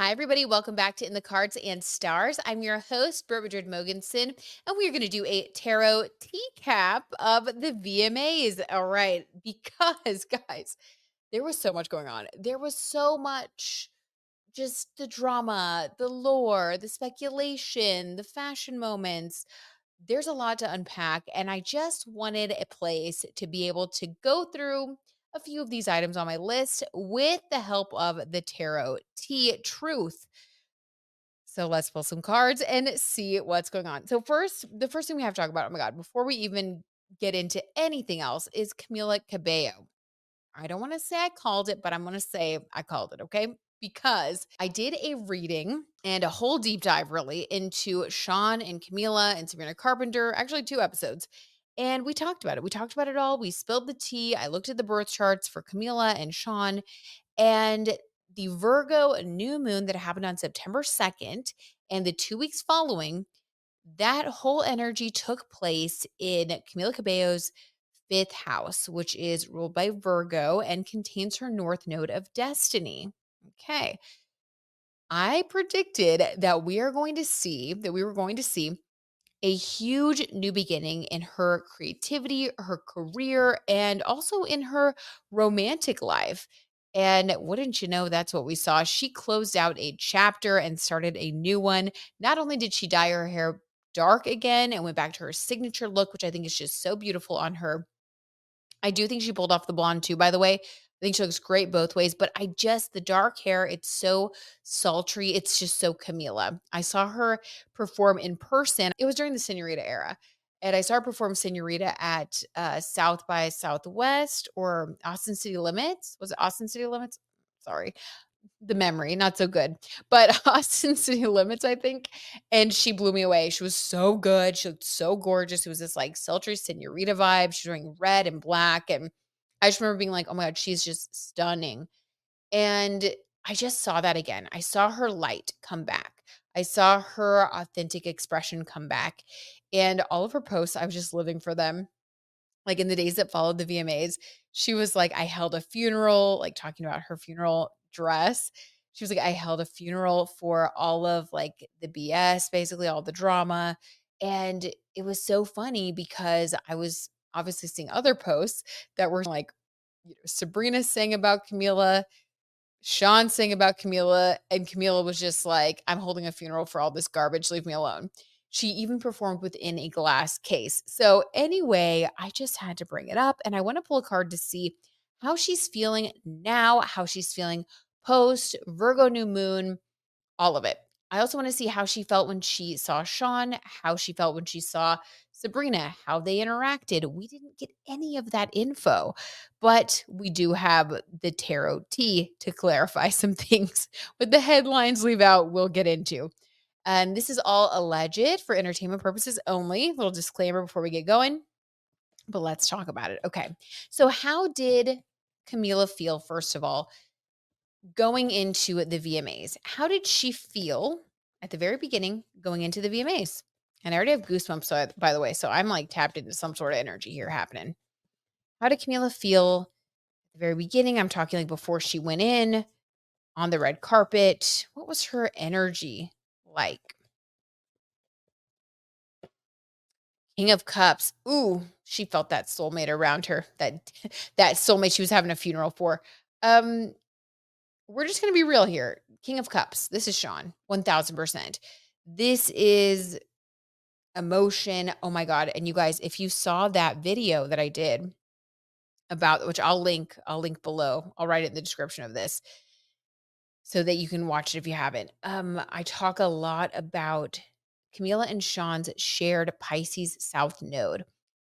Hi, everybody. Welcome back to In the Cards and Stars. I'm your host, Britt Madrid Mogensen, and we're going to do a tarot recap of the VMAs. All right. Because, guys, there was so much going on. There was so much just the drama, the lore, the speculation, the fashion moments. There's a lot to unpack, and I just wanted a place to be able to go through a few of these items on my list with the help of the Tarot T Truth. So let's pull some cards and see what's going on. So the first thing we have to talk about, oh my God, before we even get into anything else, is Camila Cabello. I don't want to say I called it, but I'm going to say I called it, okay? Because I did a reading and a whole deep dive really into Shawn and Camila and Sabrina Carpenter, actually 2 episodes. And we talked about it. We talked about it all. We spilled the tea. I looked at the birth charts for Camila and Shawn, and the Virgo new moon that happened on September 2nd and the 2 weeks following, that whole energy took place in Camila Cabello's fifth house, which is ruled by Virgo and contains her north node of destiny. Okay. I predicted that we were going to see a huge new beginning in her creativity, her career, and also in her romantic life. And wouldn't you know, that's what we saw. She closed out a chapter and started a new one. Not only did she dye her hair dark again and went back to her signature look, which I think is just so beautiful on her. I do think she pulled off the blonde too, by the way. I think she looks great both ways, but the dark hair, it's so sultry. It's just so Camila. I saw her perform in person. It was during the Senorita era. And I saw her perform Senorita at South by Southwest or Austin City Limits. Was it Austin City Limits? Sorry, the memory, not so good, but Austin City Limits, I think, and she blew me away. She was so good. She looked so gorgeous. It was this, like, sultry senorita vibe. She's wearing red and black, and I just remember being like, "Oh my god, she's just stunning." And I just saw that again. I saw her light come back. I saw her authentic expression come back, and all of her posts, I was just living for them. Like, in the days that followed the VMAs, she was like, "I held a funeral," like, talking about her funeral dress. She was like, "I held a funeral for all of, like, the BS, basically all the drama," and it was so funny because I was obviously seeing other posts that were like, Sabrina saying about Camila, Shawn sang about Camila, and Camila was just like, "I'm holding a funeral for all this garbage, leave me alone." She even performed within a glass case. So, anyway, I just had to bring it up, and I want to pull a card to see how she's feeling now, how she's feeling post Virgo new moon, all of it. I also want to see how she felt when she saw Shawn, how she felt when she saw Sabrina, how they interacted. We didn't get any of that info, but we do have the tarot tea to clarify some things. But the headlines leave out, we'll get into. And this is all alleged for entertainment purposes only. Little disclaimer before we get going, but let's talk about it. Okay. So, how did Camila feel, first of all, going into the VMAs? How did she feel at the very beginning going into the VMAs? And I already have goosebumps, so by the way, so I'm like tapped into some sort of energy here happening. How did Camila feel at the very beginning? I'm talking like before she went in on the red carpet. What was her energy like? King of Cups. Ooh, she felt that soulmate around her. That soulmate she was having a funeral for. Um, we're just gonna be real here. King of Cups. This is Shawn, 1000%. This is emotion. Oh my God. And you guys, if you saw that video that I did about, which I'll link below. I'll write it in the description of this so that you can watch it if you haven't. I talk a lot about Camila and Shawn's shared Pisces South node.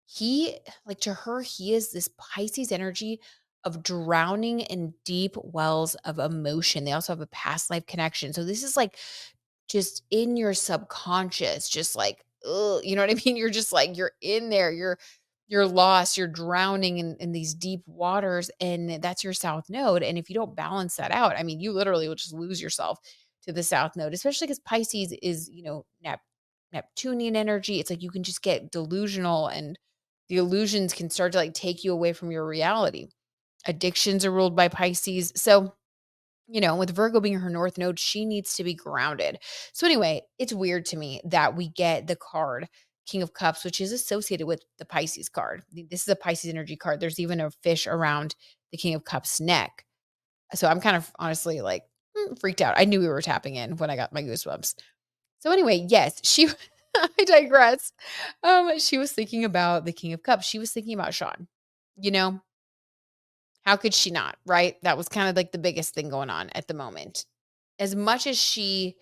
He, like, to her, he is this Pisces energy of drowning in deep wells of emotion. They also have a past life connection. So this is like just in your subconscious, just like, ugh, you know what I mean? You're just like, you're in there, you're lost, you're drowning in these deep waters, and that's your south node. And if you don't balance that out, I mean, you literally will just lose yourself to the south node, especially because Pisces is, Neptunian energy. It's like you can just get delusional, and the illusions can start to like take you away from your reality. Addictions are ruled by Pisces. So With Virgo being her north node, she needs to be grounded. So anyway, it's weird to me that we get the card King of Cups, which is associated with the Pisces card. This is a Pisces energy card. There's even a fish around the King of Cups neck. So I'm kind of honestly like freaked out. I knew we were tapping in when I got my goosebumps. So anyway, yes, she I digress. She was thinking about the King of Cups. She was thinking about Shawn. You know, how could she not, right? That was kind of like the biggest thing going on at the moment. As much as she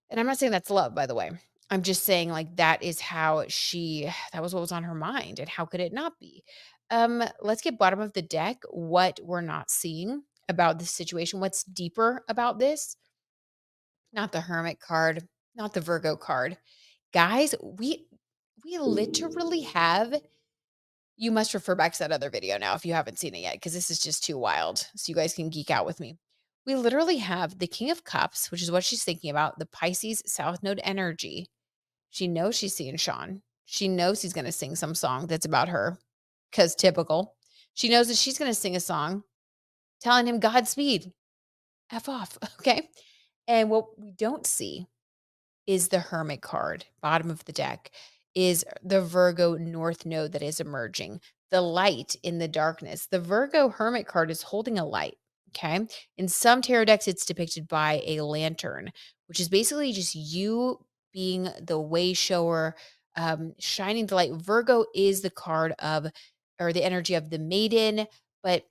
and I'm not saying that's love, by the way. I'm just saying like that is how she that was what was on her mind and how could it not be? Let's get bottom of the deck what we're not seeing about this situation. What's deeper about this? Not the Hermit card, not the Virgo card. Guys, we literally have you must refer back to that other video now if you haven't seen it yet, because this is just too wild. So you guys can geek out with me. We literally have the King of Cups, which is what she's thinking about, the Pisces South Node energy. She knows she's seeing Shawn. She knows he's going to sing some song that's about her, because typical. She knows that she's going to sing a song telling him Godspeed, F off. Okay. And what we don't see is the Hermit card, bottom of the deck, is the Virgo North node that is emerging, the light in the darkness. The Virgo Hermit card is holding a light. Okay. In some tarot decks, it's depicted by a lantern, which is basically just you being the way shower, shining the light. Virgo is the card of, or the energy of the maiden, but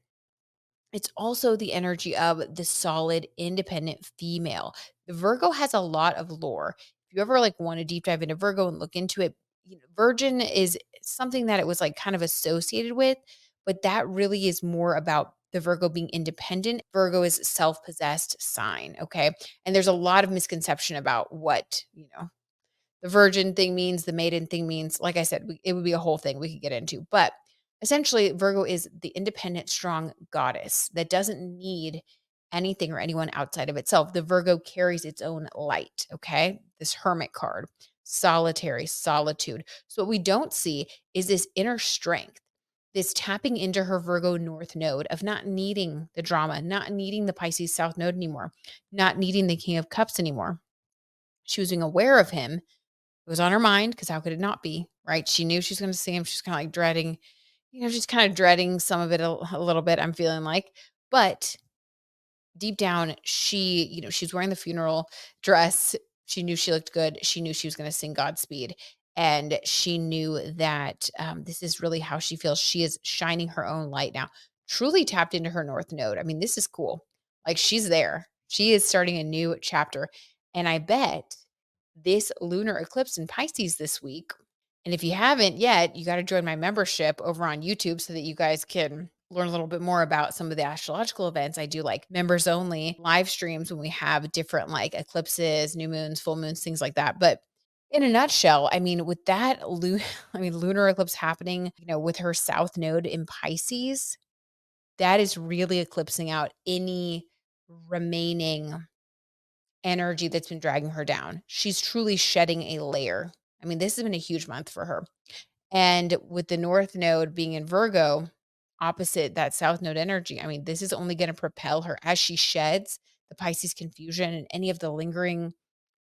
it's also the energy of the solid, independent female. The Virgo has a lot of lore. If you ever like want to deep dive into Virgo and look into it, Virgin is something that it was like kind of associated with, but that really is more about the Virgo being independent. Virgo is self-possessed sign, okay? And there's a lot of misconception about what, the virgin thing means, the maiden thing means. Like I said, it would be a whole thing we could get into. But essentially, Virgo is the independent, strong goddess that doesn't need anything or anyone outside of itself. The Virgo carries its own light, okay? This hermit card, solitary, solitude. So, what we don't see is this inner strength, this tapping into her Virgo North node of not needing the drama, not needing the Pisces South node anymore, not needing the King of Cups anymore. She was being aware of him. It was on her mind because how could it not be, right? She knew she was going to see him. She's kind of like dreading, just kind of dreading some of it a little bit, I'm feeling like. But deep down, she's wearing the funeral dress. She knew she looked good. She knew she was going to sing Godspeed. And she knew that this is really how she feels. She is shining her own light now, truly tapped into her North Node. I mean, this is cool. Like she's there. She is starting a new chapter. And I bet this lunar eclipse in Pisces this week. And if you haven't yet, you got to join my membership over on YouTube so that you guys can learn a little bit more about some of the astrological events. I do like members only live streams when we have different like eclipses, new moons, full moons, things like that. But in a nutshell, I mean, with that, lunar eclipse happening, with her south node in Pisces, that is really eclipsing out any remaining energy that's been dragging her down. She's truly shedding a layer. I mean, this has been a huge month for her. And with the North Node being in Virgo, opposite that South Node energy, I mean, this is only going to propel her as she sheds the Pisces confusion and any of the lingering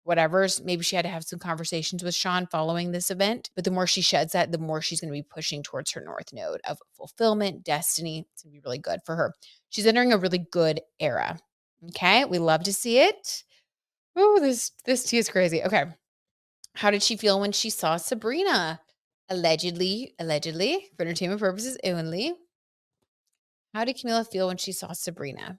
whatevers. Maybe she had to have some conversations with Shawn following this event. But the more she sheds that, the more she's going to be pushing towards her North Node of fulfillment, destiny. It's going to be really good for her. She's entering a really good era. Okay. We love to see it. Oh, this tea is crazy. Okay. How did she feel when she saw Sabrina? Allegedly, for entertainment purposes only. How did Camila feel when she saw Sabrina?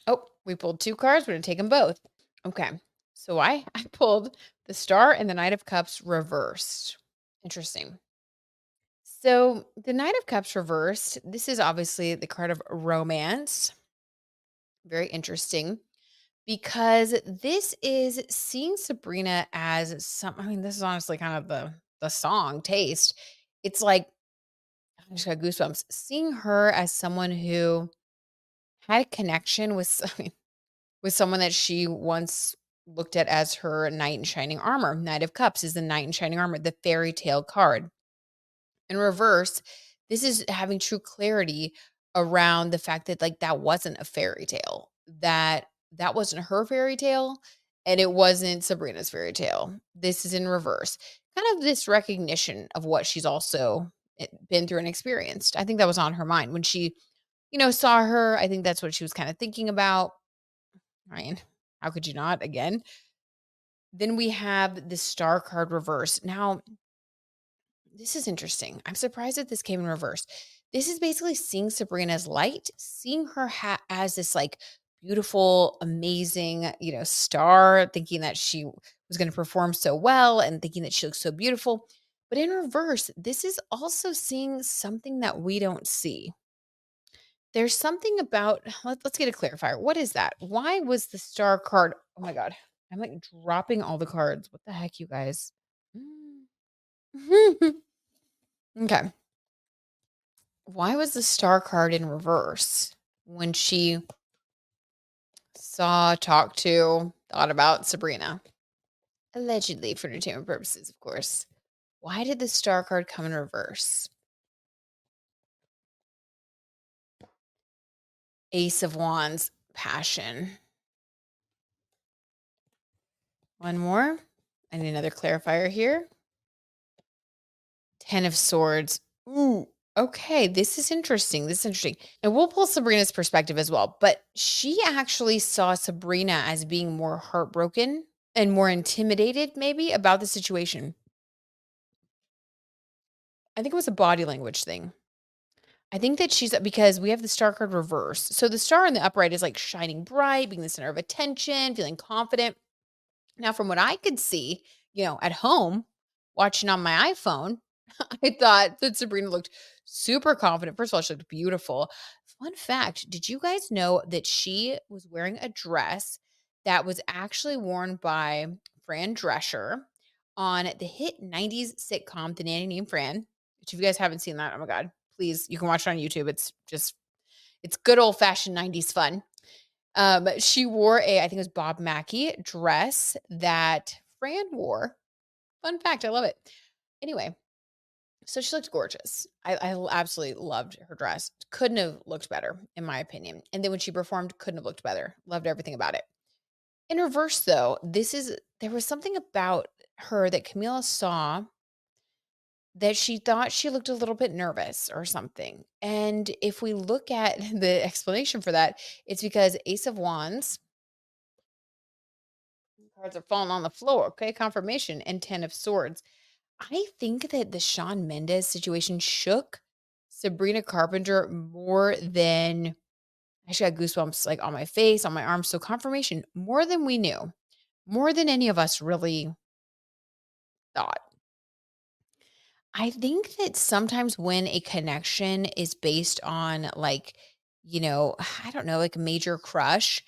Oh, we pulled two cards. We're going to take them both. Okay. So I pulled the Star and the Knight of Cups reversed. Interesting. So the Knight of Cups reversed, this is obviously the card of romance. Very interesting. Because this is seeing Sabrina as I mean, this is honestly kind of the song taste. It's like I just got goosebumps seeing her as someone who had a connection with I mean, with someone that she once looked at as her knight in shining armor. Knight of Cups is the knight in shining armor, the fairy tale card. In reverse, This is having true clarity around the fact that, like, that wasn't a fairy tale, that wasn't her fairy tale, and it wasn't Sabrina's fairy tale. This is in reverse. Kind of this recognition of what she's also been through and experienced. I think that was on her mind when she, saw her. I think that's what she was kind of thinking about. I mean, how could you not? Again, then we have the star card reverse. Now, this is interesting. I'm surprised that this came in reverse. This is basically seeing Sabrina's light, seeing her as this like beautiful, amazing, star, thinking that she was going to perform so well and thinking that she looks so beautiful. But in reverse, this is also seeing something that we don't see. There's something about, let's get a clarifier. What is that? Why was the star card? Oh my God. I'm like dropping all the cards. What the heck, you guys? Okay. Why was the star card in reverse when she saw, talked to, thought about Sabrina? Allegedly for entertainment purposes, of course. Why did the star card come in reverse? Ace of Wands, passion. One more. I need another clarifier here. 10 of Swords. Ooh, okay. This is interesting. This is interesting. And we'll pull Sabrina's perspective as well. But she actually saw Sabrina as being more heartbroken and more intimidated, maybe, about the situation. I think it was a body language thing. I think that she's because we have the star card reverse. So the star in the upright is like shining bright, being the center of attention, feeling confident. Now, from what I could see, at home, watching on my iPhone, I thought that Sabrina looked super confident. First of all, she looked beautiful. Fun fact, did you guys know that she was wearing a dress that was actually worn by Fran Drescher on the hit 90s sitcom The Nanny Named Fran? Which if you guys haven't seen that, oh my God, please, you can watch it on YouTube. It's good old fashioned 90s fun. She wore I think it was Bob Mackie dress that Fran wore. Fun fact, I love it. Anyway, so she looked gorgeous. I absolutely loved her dress. Couldn't have looked better, in my opinion. And then when she performed, couldn't have looked better. Loved everything about it. In reverse, though, there was something about her that Camila saw that she thought she looked a little bit nervous or something. And if we look at the explanation for that, it's because Ace of Wands cards are falling on the floor. Okay, confirmation and 10 of Swords. I think that the Shawn Mendes situation shook Sabrina Carpenter more than I actually got goosebumps like on my face, on my arms. So confirmation, more than we knew, more than any of us really thought. I think that sometimes when a connection is based on like, I don't know, like a major crush,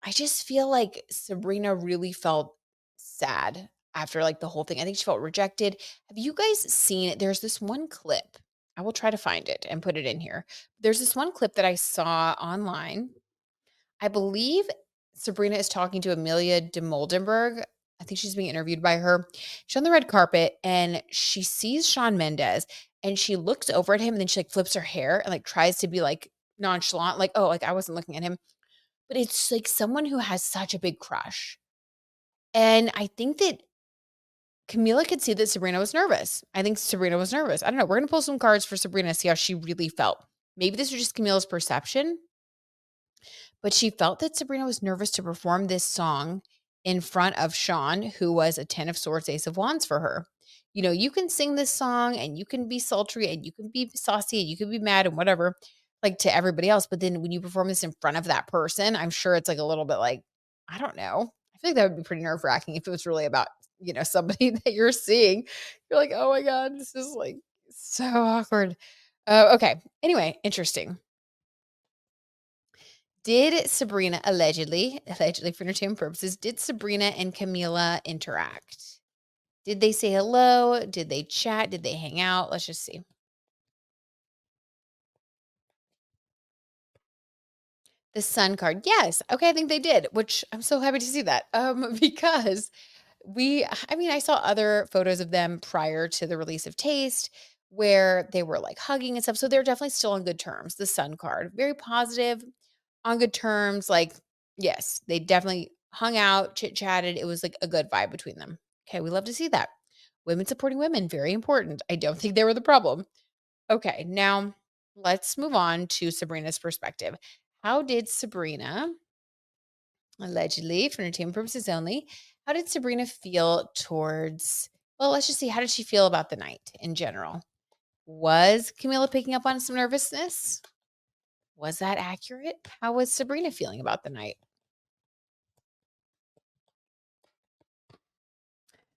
I just feel like Sabrina really felt sad after like the whole thing. I think she felt rejected. Have you guys seen it? There's this one clip. I will try to find it and put it in here. There's this one clip that I saw online. I believe Sabrina is talking to Amelia de Moldenberg. I think she's being interviewed by her. She's on the red carpet and she sees Shawn Mendes and she looks over at him and then she like flips her hair and like tries to be like nonchalant, like, oh, like I wasn't looking at him. But it's like someone who has such a big crush. And I think that Camila could see that Sabrina was nervous. I think Sabrina was nervous. I don't know. We're going to pull some cards for Sabrina, see how she really felt. Maybe this was just Camila's perception, but she felt that Sabrina was nervous to perform this song in front of Shawn, who was a 10 of Swords, Ace of Wands for her. You can sing this song and you can be sultry and you can be saucy and you can be mad and whatever, like to everybody else. But then when you perform this in front of that person, I'm sure it's like a little bit like, I don't know. I feel like that would be pretty nerve wracking if it was really about, somebody that you're seeing. You're like, oh my God, this is like so awkward. Okay. Anyway, interesting. Did Sabrina allegedly for entertainment purposes, did Sabrina and Camila interact? Did they say hello? Did they chat? Did they hang out? Let's just see. The sun card. Yes. Okay, I think they did, which I'm so happy to see that. Because I mean, I saw other photos of them prior to the release of Taste. where they were like hugging and stuff. So they're definitely still on good terms. The Sun card, very positive, on good terms. Like, yes, they definitely hung out, chit chatted. It was like a good vibe between them. Okay, we love to see that. Women supporting women, very important. I don't think they were the problem. Okay, now let's move on to Sabrina's perspective. How did Sabrina, allegedly for entertainment purposes only, how did Sabrina feel towards, well, let's just see, how did she feel about the night in general? Was Camila picking up on some nervousness? Was that accurate? How was Sabrina feeling about the night?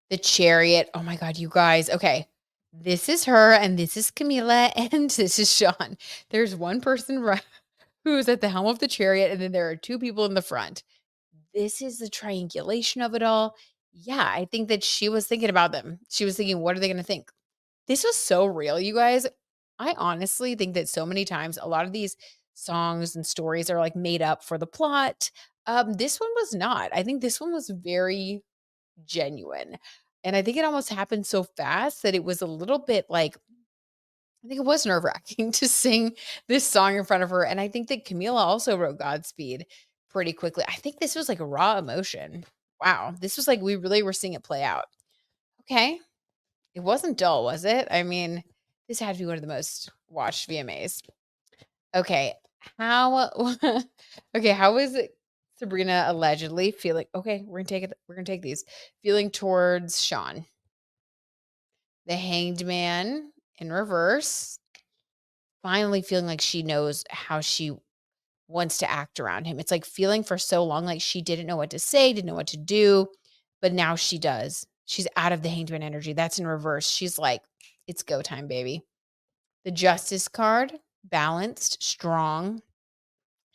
The chariot. Oh my God, you guys. Okay. This is her, and this is Camila, and this is Shawn. There's one person who's at the helm of the chariot, and then there are two people in the front. This is the triangulation of it all. Yeah, I think that she was thinking about them. She was thinking, what are they going to think? This was so real, you guys. I honestly think that so many times a lot of these songs and stories are like made up for the plot. This one was not. I think this one was very genuine. And I think it almost happened so fast that it was a little bit like, I think it was nerve wracking to sing this song in front of her. And I think that Camila also wrote Godspeed pretty quickly. I think this was like a raw emotion. Wow. This was like we really were seeing it play out. Okay. It wasn't dull, was it? I mean, this had to be one of the most watched VMAs. Okay. How okay, how was it Sabrina allegedly feeling? Okay, we're gonna take it. We're gonna take these. Feeling towards Shawn. The hanged man in reverse. Finally feeling like she knows how she wants to act around him. It's like feeling for so long like she didn't know what to say, didn't know what to do, but now she does. She's out of the hanged man energy. That's in reverse. She's like, it's go time, baby. The justice card, balanced, strong.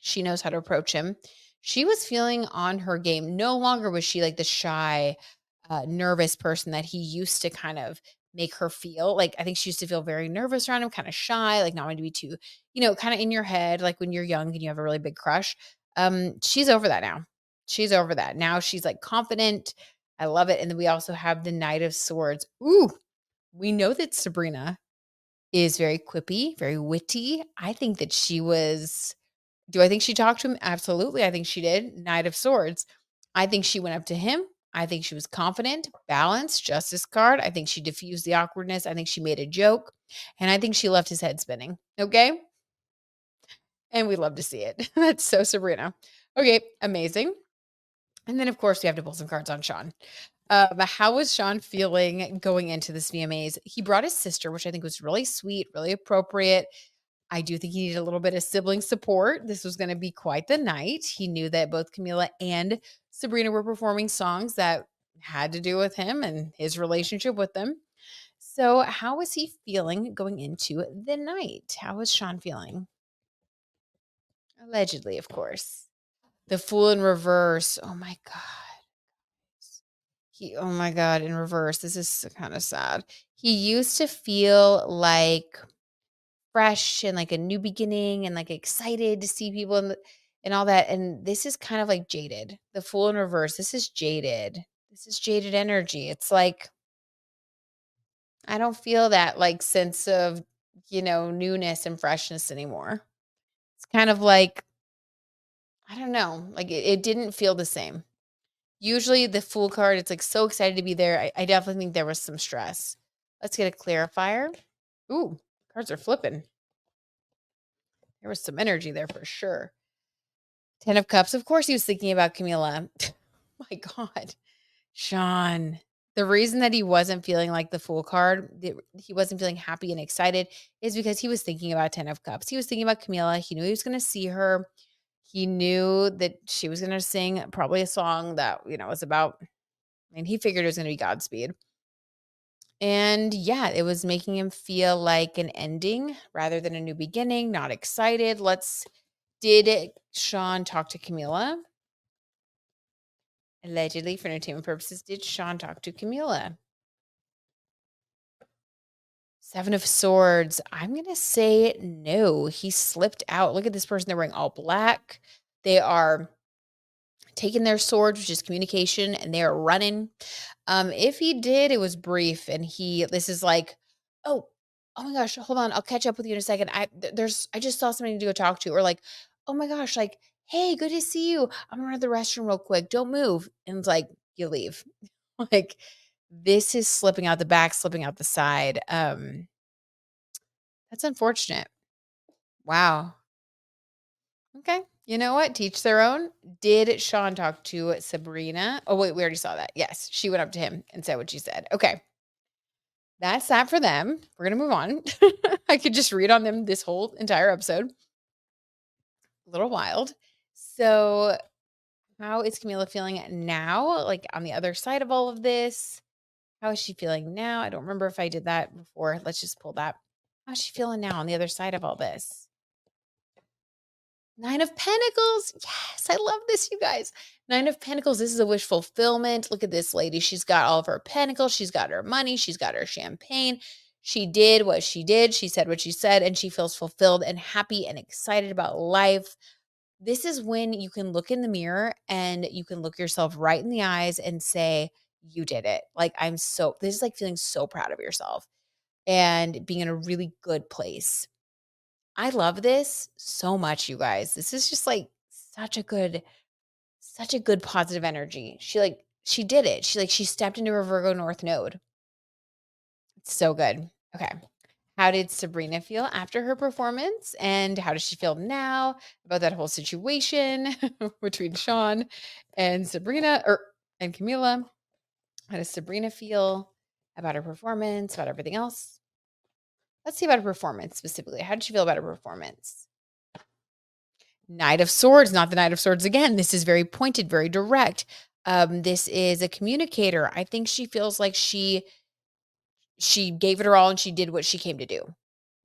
She knows how to approach him. She was feeling on her game. No longer was she like the shy, nervous person that he used to kind of make her feel. Like, I think she used to feel very nervous around him, kind of shy, like not wanting to be too, kind of in your head, like when you're young and you have a really big crush. She's over that now. She's over that. Now she's like confident. I love it. And then we also have the Knight of Swords. Ooh, we know that Sabrina is very quippy, very witty. I think that she was, do I think she talked to him? Absolutely. I think she did. Knight of Swords. I think she went up to him. I think she was confident, balanced, justice card. I think she diffused the awkwardness. I think she made a joke. And I think she left his head spinning. Okay. And we love to see it. That's so Sabrina. Okay. Amazing. And then, of course, we have to pull some cards on Shawn. How was Shawn feeling going into this VMAs? He brought his sister, which I think was really sweet, really appropriate. I do think he needed a little bit of sibling support. This was going to be quite the night. He knew that both Camila and Sabrina were performing songs that had to do with him and his relationship with them. So, how was he feeling going into the night? How was Shawn feeling? Allegedly, of course. The Fool in Reverse. Oh my God. Oh my God, in reverse. This is kind of sad. He used to feel like fresh and like a new beginning and like excited to see people and all that. And this is kind of like jaded. The Fool in Reverse. This is jaded. This is jaded energy. It's like I don't feel that like sense of, newness and freshness anymore. It's kind of like I don't know, like it didn't feel the same. Usually the Fool card, it's like so excited to be there. I definitely think there was some stress. Let's get a clarifier. Ooh, cards are flipping. There was some energy there for sure. 10 of Cups. Of course, he was thinking about Camila. My God. Shawn. The reason that he wasn't feeling like the Fool card, he wasn't feeling happy and excited, is because he was thinking about 10 of Cups. He was thinking about Camila. He knew he was going to see her. He knew that she was going to sing probably a song that, was about, he figured it was going to be Godspeed. And yeah, it was making him feel like an ending rather than a new beginning, not excited. Did Shawn talk to Camila? Allegedly, for entertainment purposes, did Shawn talk to Camila? 7 of Swords. I'm going to say no. He slipped out. Look at this person. They're wearing all black. They are taking their swords, which is communication, and they are running. If he did, it was brief. And this is like, oh, "Oh my gosh, hold on, I'll catch up with you in a second. I just saw somebody to go talk to," or like, "Oh my gosh, like, hey, good to see you. I'm gonna run to the restroom real quick. Don't move." And it's like, you leave. Like, this is slipping out the back, slipping out the side. That's unfortunate. Wow. Okay. You know what? Teach their own. Did Shawn talk to Sabrina? Oh, wait, we already saw that. Yes, she went up to him and said what she said. Okay. That's that for them. We're going to move on. I could just read on them this whole entire episode. A little wild. So, how is Camila feeling now? Like on the other side of all of this? How is she feeling now? I don't remember if I did that before. Let's just pull that. How's she feeling now on the other side of all this? Nine of Pentacles. Yes, I love this, you guys. Nine of Pentacles. This is a wish fulfillment. Look at this lady. She's got all of her pentacles. She's got her money. She's got her champagne. She did what she did. She said what she said, and she feels fulfilled and happy and excited about life. This is when you can look in the mirror and you can look yourself right in the eyes and say, you did it. Like, this is like feeling so proud of yourself and being in a really good place. I love this so much, you guys. This is just like such a good positive energy. She did it. She stepped into her Virgo North node. It's so good. Okay. How did Sabrina feel after her performance? And how does she feel now about that whole situation between Shawn and Sabrina and Camila? How does Sabrina feel about her performance, about everything else? Let's see about her performance specifically. How did she feel about her performance? Knight of Swords, not the Knight of Swords again. This is very pointed, very direct. This is a communicator. I think she feels like she gave it her all and she did what she came to do.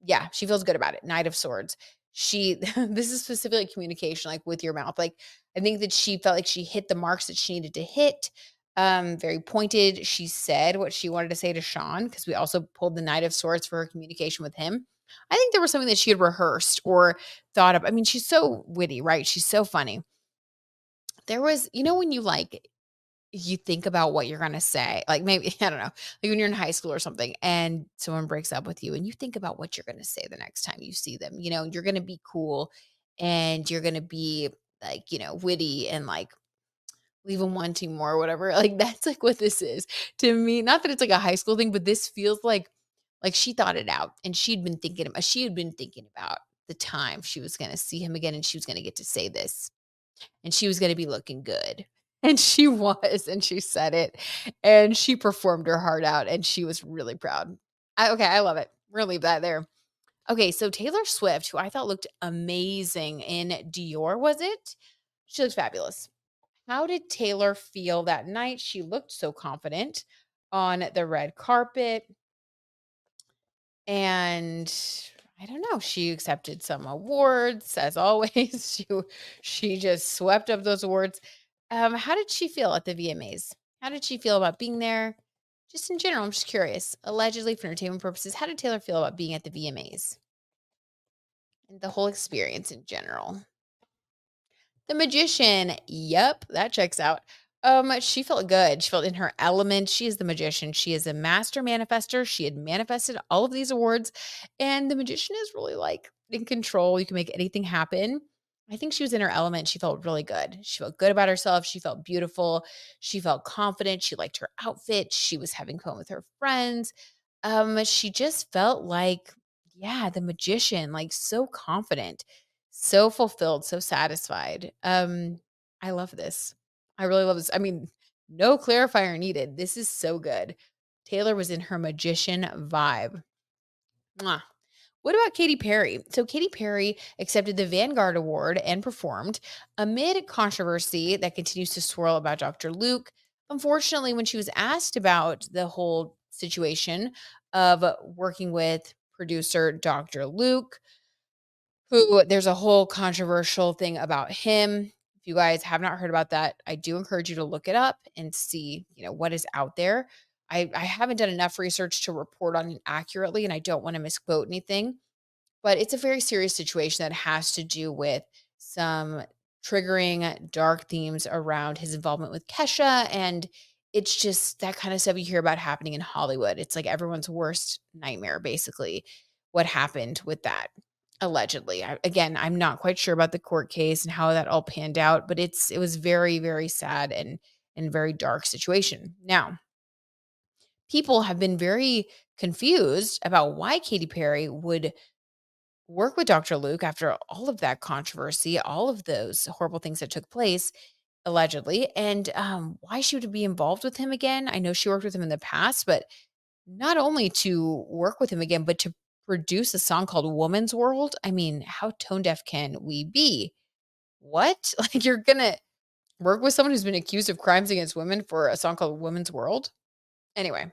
Yeah, she feels good about it. Knight of Swords. She this is specifically communication, like with your mouth. Like I think that she felt like she hit the marks that she needed to hit. Very pointed. She said what she wanted to say to Shawn because we also pulled the Knight of Swords for her communication with him. I think there was something that she had rehearsed or thought of. I mean, she's so witty, right? She's so funny. There was, when you think about what you're gonna say, like maybe I don't know, like when you're in high school or something, and someone breaks up with you, and you think about what you're gonna say the next time you see them. You're gonna be cool, and you're gonna be like, witty and like leave them wanting more or whatever. Like that's like what this is to me. Not that it's like a high school thing, but this feels like she thought it out, and she had been thinking about the time she was gonna see him again, and she was gonna get to say this and she was gonna be looking good. And she was, and she said it, and she performed her heart out, and she was really proud. Okay, I love it. We're gonna leave that there. Okay, so Taylor Swift, who I thought looked amazing in Dior, was it? She looked fabulous. How did Taylor feel that night? She looked so confident on the red carpet. And I don't know, she accepted some awards as always. She just swept up those awards. How did she feel at the VMAs? How did she feel about being there? Just in general, I'm just curious. Allegedly for entertainment purposes, how did Taylor feel about being at the VMAs and the whole experience in general? The Magician. Yep, that checks out. She felt good. She felt in her element. She is the magician. She is a master manifester. She had manifested all of these awards, and the magician is really like in control. You can make anything happen. I think she was in her element. She felt really good. She felt good about herself. She felt beautiful. She felt confident. She liked her outfit. She was having fun with her friends. She just felt like, yeah, the magician, like so confident, so fulfilled, so satisfied. I love this. I really love this. I mean, no clarifier needed. This is so good. Taylor was in her magician vibe. Mwah. What about Katy Perry? So Katy Perry accepted the Vanguard Award and performed amid controversy that continues to swirl about Dr. Luke. Unfortunately, when she was asked about the whole situation of working with producer Dr. Luke, who there's a whole controversial thing about him. If you guys have not heard about that, I do encourage you to look it up and see, what is out there. I haven't done enough research to report on it accurately, and I don't want to misquote anything, but it's a very serious situation that has to do with some triggering dark themes around his involvement with Kesha and it's just that kind of stuff you hear about happening in Hollywood. It's like everyone's worst nightmare, basically, what happened with that, allegedly. Again, I'm not quite sure about the court case and how that all panned out, but it was very, very sad and very dark situation. Now, people have been very confused about why Katy Perry would work with Dr. Luke after all of that controversy, all of those horrible things that took place allegedly, and why she would be involved with him again. I know she worked with him in the past, but not only to work with him again, but to produce a song called Woman's World. I mean, how tone deaf can we be? What? Like, you're gonna work with someone who's been accused of crimes against women for a song called Woman's World? Anyway,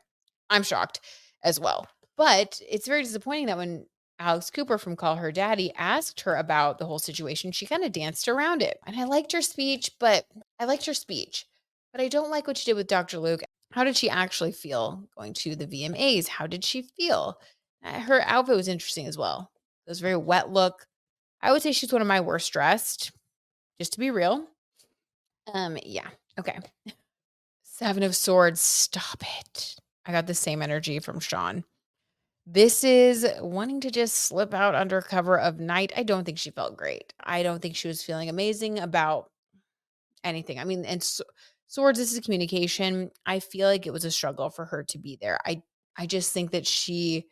I'm shocked as well. But it's very disappointing that when Alex Cooper from Call Her Daddy asked her about the whole situation, she kind of danced around it. And I liked her speech, but I don't like what she did with Dr. Luke. How did she actually feel going to the VMAs? How did she feel? Her outfit was interesting as well. It was a very wet look. I would say she's one of my worst dressed, just to be real. Yeah. Okay. Seven of Swords, stop it. I got the same energy from Shawn. This is wanting to just slip out under cover of night. I don't think she felt great. I don't think she was feeling amazing about anything. I mean, Swords, this is communication. I feel like it was a struggle for her to be there. I just think that she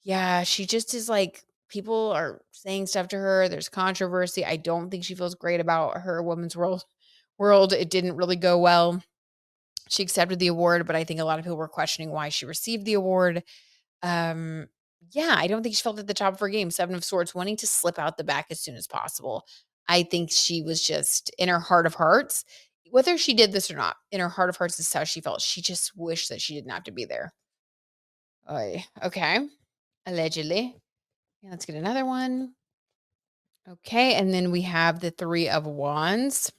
just is like, people are saying stuff to her. There's controversy. I don't think she feels great about her women's world. It didn't really go well. She accepted the award, but I think a lot of people were questioning why she received the award. Um, yeah, I don't think she felt at the top of her game. Seven of Swords, wanting to slip out the back as soon as possible. I think she was just in her heart of hearts, whether she did this or not, in her heart of hearts, this is how she felt. She just wished that she didn't have to be there. Oy, okay. Allegedly. Yeah, let's get another one. Okay. And then we have the Three of Wands.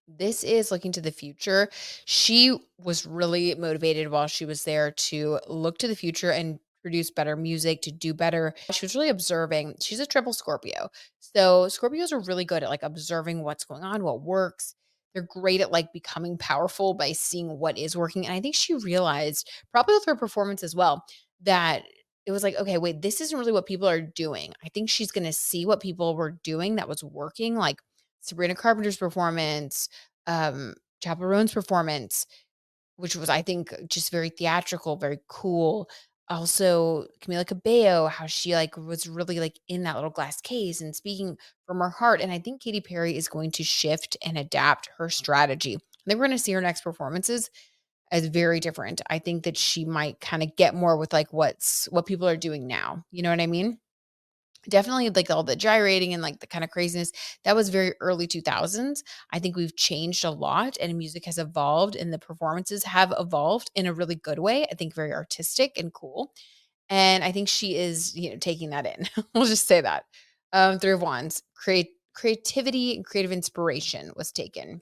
This is looking to the future. She was really motivated while she was there to look to the future and produce better music, to do better. She was really observing. She's a triple Scorpio. So Scorpios are really good at like observing what's going on, what works. They're great at like becoming powerful by seeing what is working. And I think she realized, probably with her performance as well, that it was like, okay, wait, this isn't really what people are doing. I think she's going to see what people were doing that was working, like Sabrina Carpenter's performance, Chappell Roan's performance, which was, I think, just very theatrical, very cool. Also, Camila Cabello, how she like was really like in that little glass case and speaking from her heart. And I think Katy Perry is going to shift and adapt her strategy. I think we're going to see her next performances as very different. I think that she might kind of get more with like what people are doing now. You know what I mean? Definitely, like, all the gyrating and, like, the kinda craziness, that was very early 2000s. I think we've changed a lot, and music has evolved, and the performances have evolved in a really good way, I think very artistic and cool, and I think she is, taking that in. We'll just say that. Three of Wands, creativity and creative inspiration was taken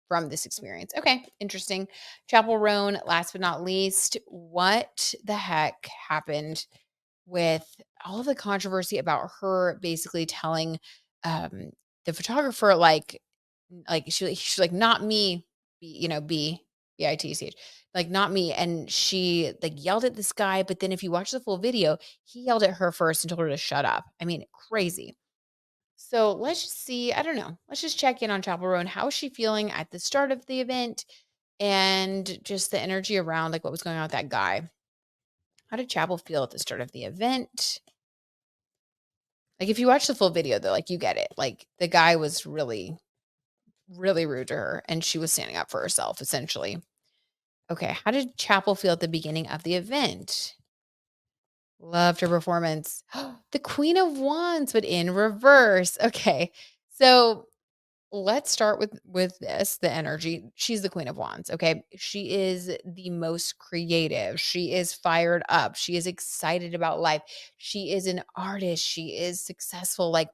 from this experience. Okay, interesting. Chappell Roan, last but not least, what the heck happened with all of the controversy about her basically telling, um, the photographer, she's like, "Not me," BITCH, like, "Not me," and she, like, yelled at this guy, but then if you watch the full video, he yelled at her first and told her to shut up. I mean, crazy. So, let's just see, I don't know, let's just check in on Chappell Roan. How is she feeling at the start of the event and just the energy around, like, what was going on with that guy? How did Chappell feel at the start of the event? Like, if you watch the full video, though, like, you get it. Like, the guy was really, really rude to her, and she was standing up for herself, essentially. Okay, how did Chappell feel at the beginning of the event? Loved her performance. The Queen of Wands, but in reverse. Okay, so let's start with this, the energy. She's the Queen of Wands, okay? She is the most creative. She is fired up. She is excited about life. She is an artist. She is successful. Like,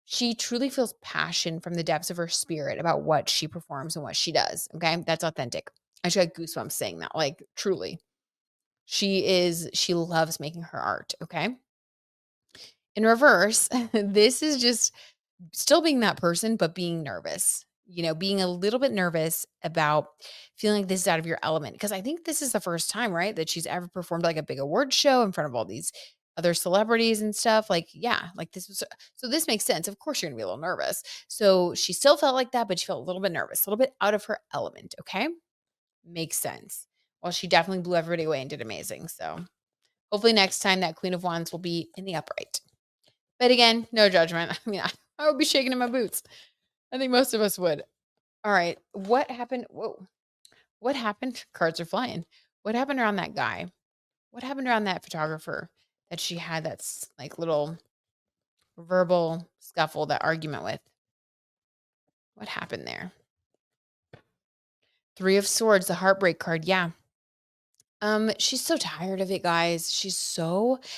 she truly feels passion from the depths of her spirit about what she performs and what she does, okay? That's authentic. I just got goosebumps saying that, like, truly. She loves making her art, okay? In reverse, this is just still being that person, but being nervous. being a little bit nervous about feeling like this is out of your element. Because I think this is the first time, right, that she's ever performed like a big award show in front of all these other celebrities and stuff. Like, yeah, like this was so this makes sense. Of course, you're gonna be a little nervous. So she still felt like that, but she felt a little bit nervous, a little bit out of her element. Okay. Makes sense. Well, she definitely blew everybody away and did amazing. So hopefully next time that Queen of Wands will be in the upright. But again, no judgment. I mean, I would be shaking in my boots. I think most of us would. All right. What happened? Whoa. What happened? Cards are flying. What happened around that guy? What happened around that photographer that she had that's like little verbal scuffle, that argument with? What happened there? Three of Swords, the heartbreak card. Yeah. She's so tired of it, guys.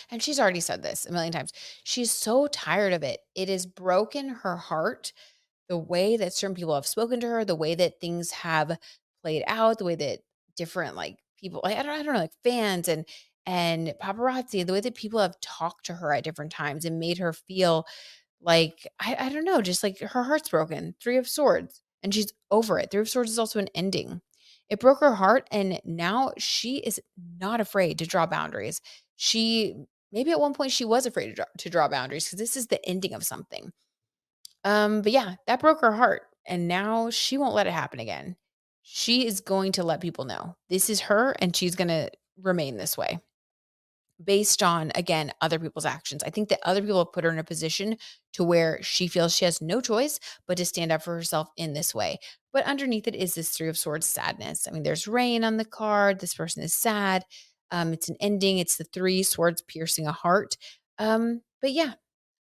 And she's already said this a million times. She's so tired of it. It has broken her heart the way that certain people have spoken to her, the way that things have played out, the way that different like people, like I don't know, like fans and paparazzi, the way that people have talked to her at different times and made her feel like I don't know, just like her heart's broken. Three of Swords, and she's over it. Three of Swords is also an ending. It broke her heart, and now she is not afraid to draw boundaries. She maybe at one point she was afraid to draw boundaries because this is the ending of something. But yeah, that broke her heart, and now she won't let it happen again. She is going to let people know this is her, and she's going to remain this way based on, again, other people's actions. I think that other people have put her in a position to where she feels she has no choice but to stand up for herself in this way. But underneath it is this Three of Swords sadness. I mean, there's rain on the card. This person is sad. It's an ending. It's the three swords piercing a heart. But yeah,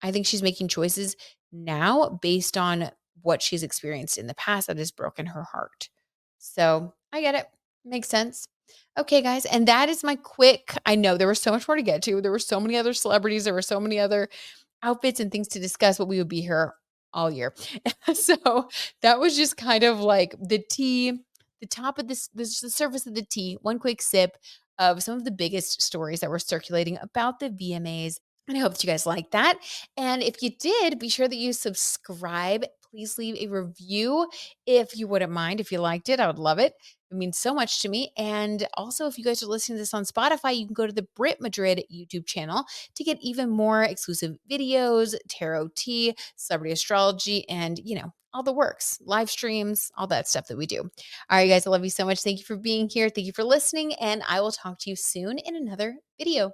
I think she's making choices now based on what she's experienced in the past that has broken her heart. So I get it. Makes sense. Okay, guys, and that is my quick. I know there was so much more to get to. There were so many other celebrities, there were so many other outfits and things to discuss, but we would be here all year. So, that was just kind of like the top of this the surface of the tea, one quick sip of some of the biggest stories that were circulating about the VMAs, and I hope that you guys liked that. And if you did, be sure that you subscribe. Please leave a review if you wouldn't mind. If you liked it, I would love it. It means so much to me. And also, if you guys are listening to this on Spotify, you can go to the Brit Madrid YouTube channel to get even more exclusive videos, tarot tea, celebrity astrology, and, all the works, live streams, all that stuff that we do. All right, guys, I love you so much. Thank you for being here. Thank you for listening. And I will talk to you soon in another video.